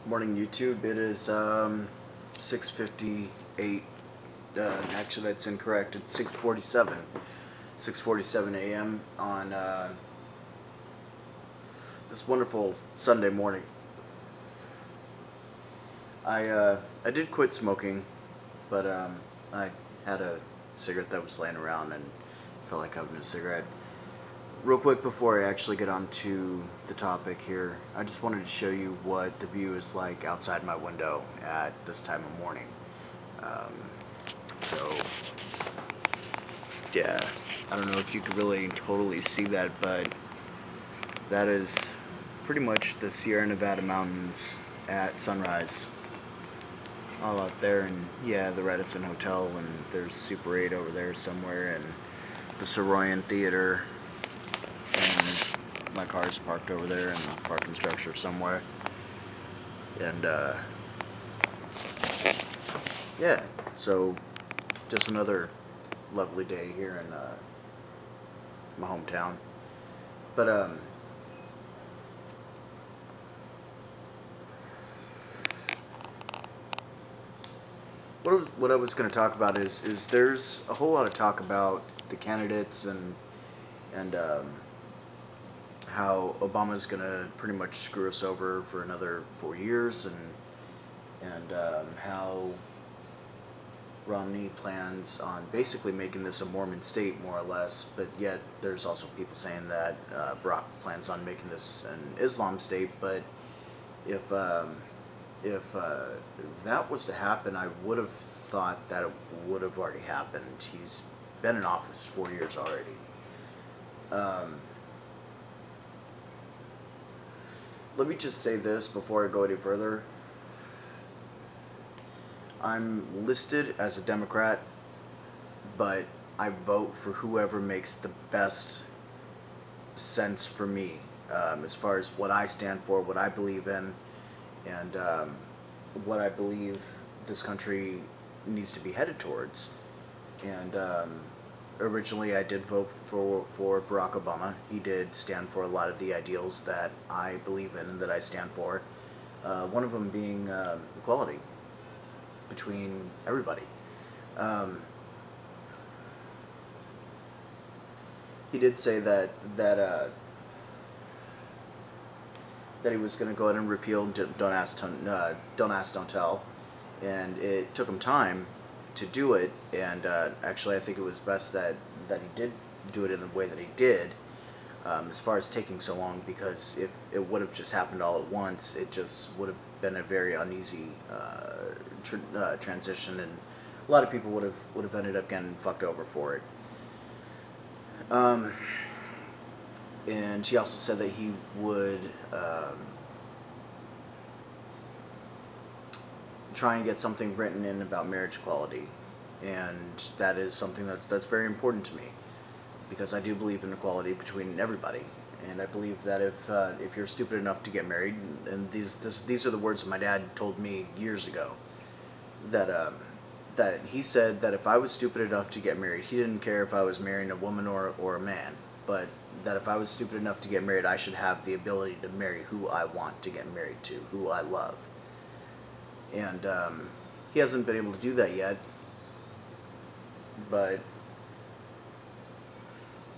Morning, YouTube. It is 6:58. Actually, that's incorrect. It's 6:47. 6:47 a.m. on this wonderful Sunday morning. I did quit smoking, but I had a cigarette that was laying around and felt like having a cigarette. Real quick before I actually get on to the topic here, I just wanted to show you what the view is like outside my window at this time of morning. Um, so, yeah, I don't know if you could really totally see that, but that is pretty much the Sierra Nevada mountains at sunrise. All out there, and yeah, the Radisson Hotel, and there's Super 8 over there somewhere, and the Soroyan Theater, and my car's parked over there in the parking structure somewhere. And yeah, so just another lovely day here in my hometown. But what I was going to talk about is there's a whole lot of talk about the candidates and how Obama's going to pretty much screw us over for another 4 years, and how Romney plans on basically making this a Mormon state, more or less, but yet there's also people saying that Barack plans on making this an Islam state. But if that was to happen, I would have thought that it would have already happened. He's been in office 4 years already. Um, Let me just say this before I go any further. I'm listed as a Democrat, but I vote for whoever makes the best sense for me, as far as what I stand for, what I believe in, and what I believe this country needs to be headed towards. And originally, I did vote for Barack Obama. He did stand for a lot of the ideals that I believe in and that I stand for. One of them being equality between everybody. Um, he did say that he was going to go ahead and repeal don't ask, don't tell, and it took him time to do it. And actually, I think it was best that he did do it in the way that he did. As far as taking so long, because if it would have just happened all at once, it just would have been a very uneasy transition, and a lot of people would have ended up getting fucked over for it. Um, and he also said that he would try and get something written in about marriage equality, and that is something that's very important to me, because I do believe in equality between everybody. And I believe that if you're stupid enough to get married, and these are the words that my dad told me years ago, that that he said that if I was stupid enough to get married, he didn't care if I was marrying a woman or a man, but that if I was stupid enough to get married, I should have the ability to marry who I want to get married to, who I love. And he hasn't been able to do that yet, but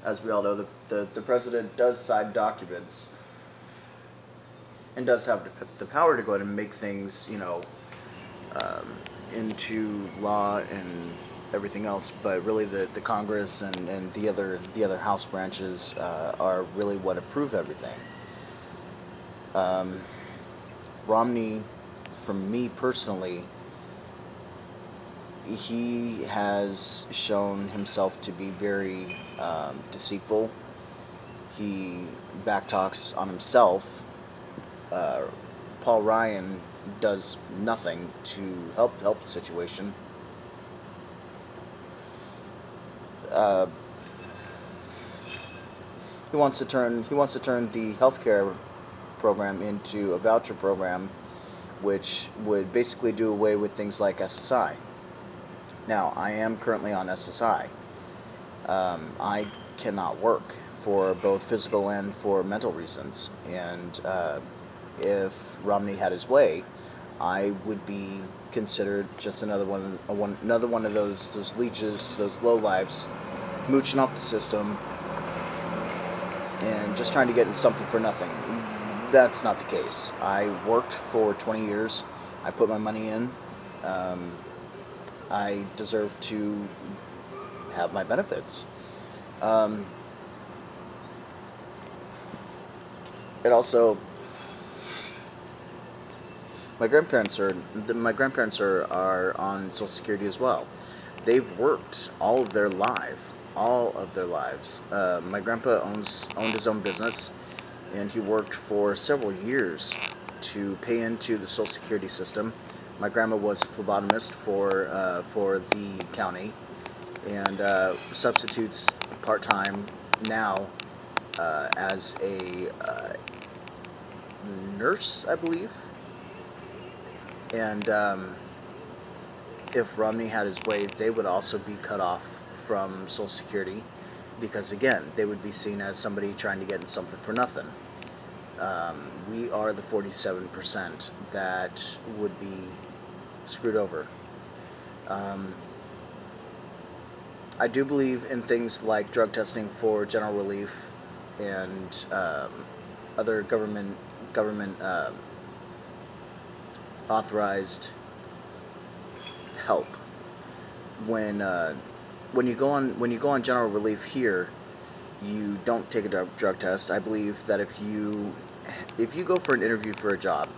as we all know, the president does sign documents and does have the power to go ahead and make things, um, into law and everything else. But really, the Congress and the other House branches are really what approve everything. Um, Romney, for me personally, he has shown himself to be very deceitful. He backtalks on himself. Uh, Paul Ryan does nothing to help the situation. Uh, he wants to turn the healthcare program into a voucher program, which would basically do away with things like SSI. Now, I am currently on SSI. I cannot work for both physical and for mental reasons, and if Romney had his way, I would be considered just another one of those leeches, those lowlifes, mooching off the system and just trying to get something for nothing. That's not the case. I worked for 20 years. I put my money in. Um, I deserve to have my benefits. Um, it also, my grandparents are on Social Security as well. They've worked all of their lives. My grandpa owned his own business, and he worked for several years to pay into the Social Security system. My grandma was a phlebotomist for the county, and substitutes part time now as a nurse, I believe. And if Romney had his way, they would also be cut off from Social Security because, again, they would be seen as somebody trying to get something for nothing. We are the 47% that would be screwed over. I do believe in things like drug testing for general relief and other government authorized help. When when you go on general relief here, you don't take a drug test. I believe that if you go for an interview for a job,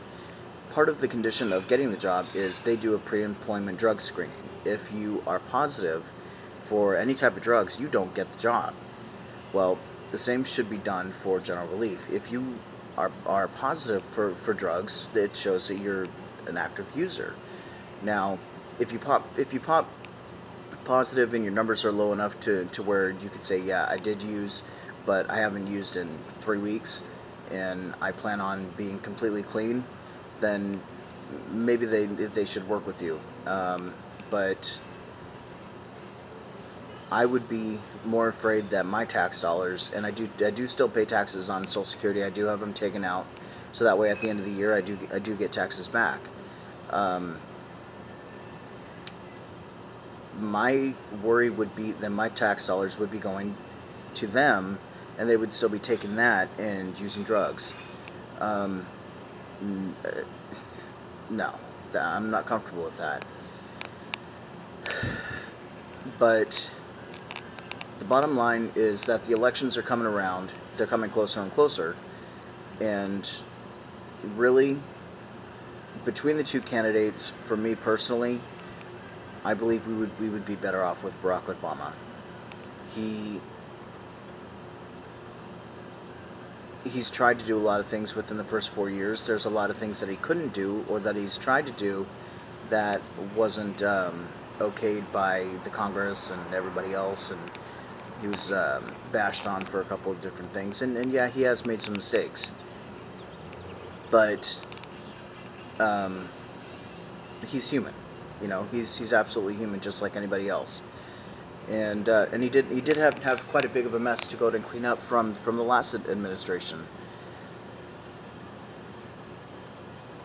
part of the condition of getting the job is they do a pre-employment drug screening. If you are positive for any type of drugs, you don't get the job. Well, the same should be done for general relief. If you are positive for drugs, it shows that you're an active user. Now, if you pop positive and your numbers are low enough to where you could say, yeah, I did use, but I haven't used in 3 weeks, and I plan on being completely clean, then maybe they should work with you. But I would be more afraid that my tax dollars, and I do still pay taxes on Social Security. I do have them taken out, so that way at the end of the year I do get taxes back. My worry would be that my tax dollars would be going to them, and they would still be taking that and using drugs. Um, no, I'm not comfortable with that. But the bottom line is that the elections are coming around. They're coming closer and closer. And really, between the two candidates, for me personally, I believe we would be better off with Barack Obama. He's tried to do a lot of things within the first 4 years. There's a lot of things that he couldn't do, or that he's tried to do, that wasn't okayed by the Congress and everybody else, and he was bashed on for a couple of different things. And yeah, he has made some mistakes, but he's human. He's absolutely human, just like anybody else. And he did have quite a big of a mess to go and clean up from the last administration.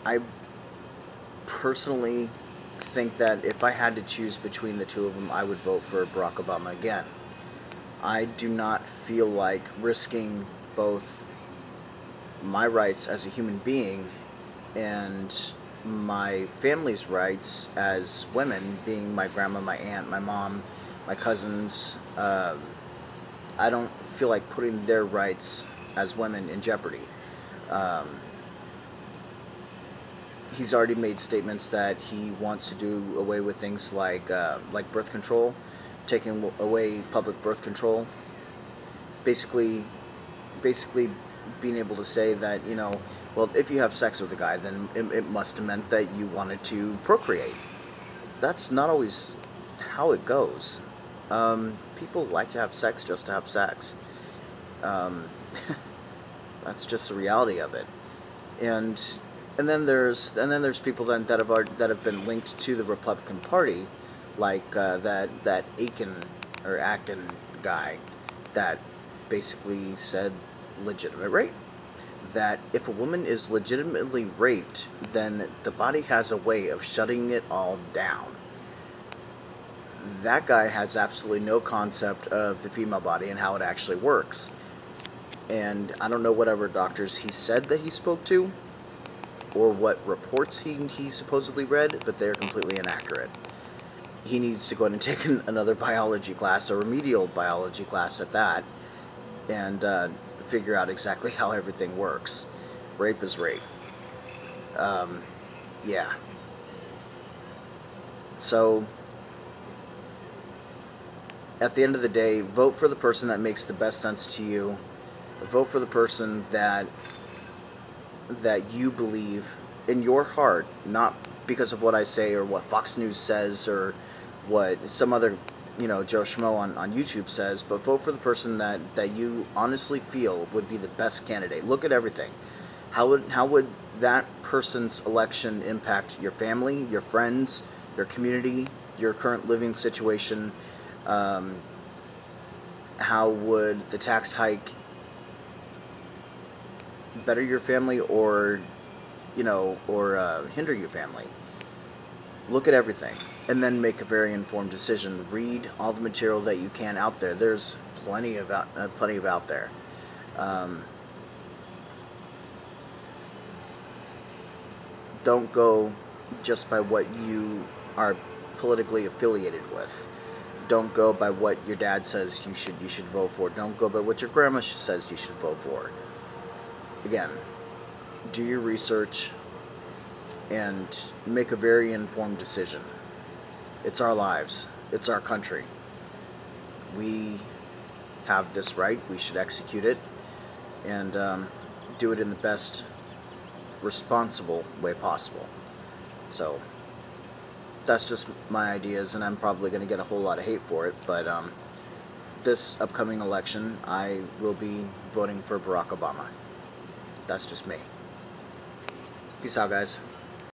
I personally think that if I had to choose between the two of them, I would vote for Barack Obama again. I do not feel like risking both my rights as a human being and my family's rights as women, being my grandma, my aunt, my mom, my cousins. I don't feel like putting their rights as women in jeopardy. Um, he's already made statements that he wants to do away with things like birth control, taking away public birth control. Basically, being able to say that, well, if you have sex with a guy, then it must have meant that you wanted to procreate. That's not always how it goes. People like to have sex just to have sex. Um, that's just the reality of it. And then there's people that have been linked to the Republican Party, like that Akin guy that basically said legitimate rape. that if a woman is legitimately raped, then the body has a way of shutting it all down. That guy has absolutely no concept of the female body and how it actually works. And I don't know whatever doctors he said that he spoke to, or what reports he supposedly read, but they're completely inaccurate. He needs to go ahead and take another biology class, a remedial biology class at that, and figure out exactly how everything works. Rape is rape. Yeah. So, at the end of the day, vote for the person that makes the best sense to you. Vote for the person that you believe in your heart, not because of what I say or what Fox News says or what some other, Joe Schmo on YouTube says, but vote for the person that you honestly feel would be the best candidate. Look at everything. How would that person's election impact your family, your friends, your community, your current living situation? How would the tax hike better your family or hinder your family? Look at everything and then make a very informed decision. Read all the material that you can out there. There's plenty of out there. Don't go just by what you are politically affiliated with. Don't go by what your dad says you should vote for. Don't go by what your grandma says you should vote for. Again, do your research and make a very informed decision. It's our lives. It's our country. We have this right. We should execute it and do it in the best responsible way possible. So that's just my ideas, and I'm probably going to get a whole lot of hate for it, but this upcoming election, I will be voting for Barack Obama. That's just me. Peace out, guys.